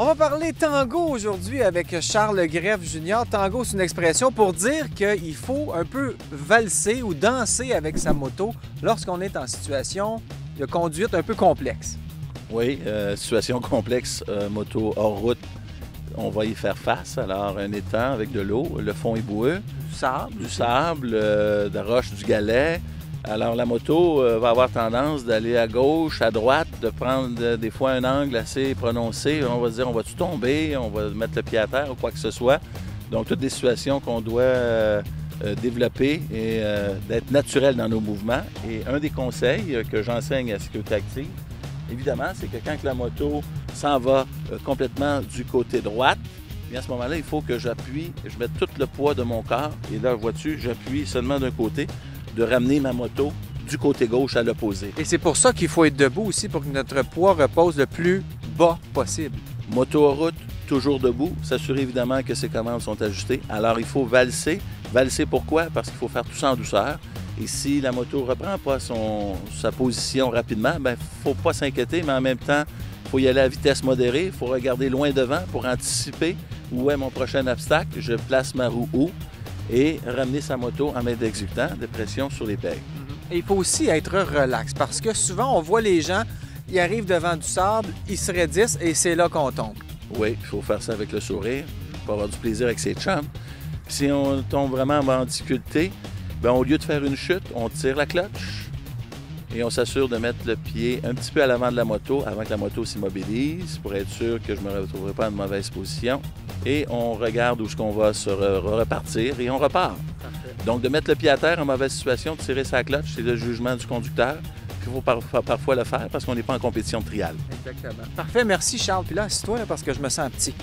On va parler tango aujourd'hui avec Charles Greff Jr. Tango, c'est une expression pour dire qu'il faut un peu valser ou danser avec sa moto lorsqu'on est en situation de conduite un peu complexe. Oui, situation complexe, moto hors route, on va y faire face. Alors, un étang avec de l'eau, le fond est boueux. Du sable, de la roche, du galet. Alors, la moto va avoir tendance d'aller à gauche, à droite, de prendre des fois un angle assez prononcé. On va se dire, on va-tu tomber, on va mettre le pied à terre ou quoi que ce soit. Donc, toutes des situations qu'on doit développer et d'être naturel dans nos mouvements. Et un des conseils que j'enseigne à Sécurité Active, évidemment, c'est que quand la moto s'en va complètement du côté droite, bien à ce moment-là, il faut que j'appuie, je mette tout le poids de mon corps. Et là, vois-tu, j'appuie seulement d'un côté, de ramener ma moto du côté gauche à l'opposé. Et c'est pour ça qu'il faut être debout aussi, pour que notre poids repose le plus bas possible. Moto en route, toujours debout, s'assurer évidemment que ses commandes sont ajustées. Alors, il faut valser. Valser pourquoi? Parce qu'il faut faire tout ça en douceur. Et si la moto ne reprend pas sa position rapidement, il ne faut pas s'inquiéter, mais en même temps, il faut y aller à vitesse modérée. Il faut regarder loin devant pour anticiper où est mon prochain obstacle. Je place ma roue où et ramener sa moto en maître exécutant de pression sur les peggs. Et il faut aussi être relax parce que souvent, on voit les gens, ils arrivent devant du sable, ils se raidissent et c'est là qu'on tombe. Oui, il faut faire ça avec le sourire pour avoir du plaisir avec ses chums. Puis si on tombe vraiment en difficulté, bien, au lieu de faire une chute, on tire la clutch et on s'assure de mettre le pied un petit peu à l'avant de la moto avant que la moto s'immobilise pour être sûr que je ne me retrouverai pas en mauvaise position. Et on regarde où est-ce qu'on va se repartir et on repart. Parfait. Donc, de mettre le pied à terre en mauvaise situation, de tirer sa clutch, c'est le jugement du conducteur. Puis il faut parfois le faire parce qu'on n'est pas en compétition de trial. Exactement. Parfait, merci Charles. Puis là, assis-toi parce que je me sens petit.